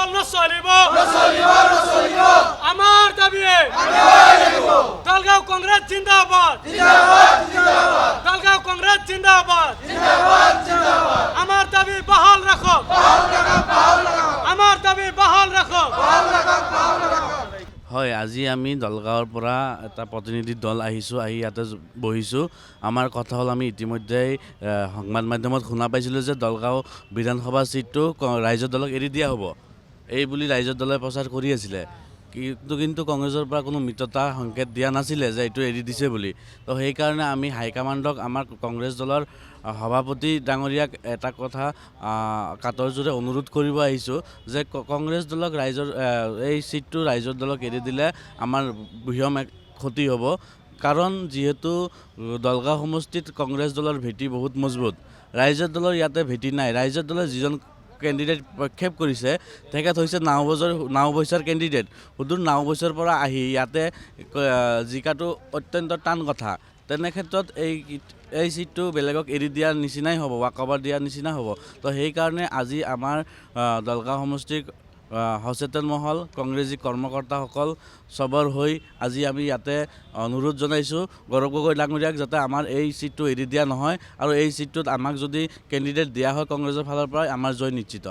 দল নচলিব আমার দাবি দলগাঁও কংগ্রেস জিন্দাবাদ দলগাঁও কংগ্রেস জিন্দাবাদ আমার দাবি বহাল রাখো আমার দাবি বহাল রাখো হয় আজি আমি দলগাঁৱৰ পৰা এটা প্ৰতিনিধি দল আহিছোঁ আহি ইয়াতে বহিছোঁ আমাৰ কথা হ'ল আমি ইতিমধ্যেই সংবাদ মাধ্যমত শুনা পাইছিলোঁ যে দলগাঁও বিধানসভা সিটটো ৰাইজৰ দলক এৰি দিয়া হ'ব এই বুলি ৰাইজৰ দলে প্ৰচাৰ কৰি আছিলে কিন্তু কংগ্ৰেছৰ পৰা কোনো মিত্ৰতা সংকেত দিয়া নাছিলে যে এইটো এৰি দিছে বুলি তো সেইকাৰণে আমি হাইকমাণ্ডক আমাৰ কংগ্ৰেছ দলৰ সভাপতি ডাঙৰীয়াক এটা কথা কাটৰ জোৰে অনুৰোধ কৰিব আহিছোঁ যে কংগ্ৰেছ দলক ৰাইজৰ এই সিটটো ৰাইজৰ দলক এৰি দিলে আমাৰ বৃহৎ এক ক্ষতি হ'ব কাৰণ যিহেতু দলগাঁও সমষ্টিত কংগ্ৰেছ দলৰ ভেটি বহুত মজবুত ৰাইজৰ দলৰ ইয়াতে ভেটি নাই ৰাইজৰ দলৰ যিজন কেণ্ডিডেট প্ৰক্ষেপ কৰিছে তেখেত হৈছে নাওবৈচাৰ কেণ্ডিডেট সুদূৰ নাওবৈচাৰ পৰা আহি ইয়াতে জিকাটো অত্যন্ত টান কথা তেনে ক্ষেত্ৰত এই সিটটো বেলেগক এৰি দিয়াৰ নিচিনাই হ'ব ৱাকঅভাৰ দিয়াৰ নিচিনা হ'ব তো সেইকাৰণে আজি আমাৰ দলগাঁও সমষ্টিৰ সচেতন মহল কংগ্ৰেছী কৰ্মকৰ্তাসকল চবৰ হৈ আজি আমি ইয়াতে অনুৰোধ জনাইছোঁ গৌৰৱ গগৈ ডাঙৰীয়াক যাতে আমাৰ এই সিটটো এৰি দিয়া নহয় আৰু এই সিটটোত আমাক যদি কেণ্ডিডেট দিয়া হয় কংগ্ৰেছৰ ফালৰ পৰা আমাৰ জয় নিশ্চিত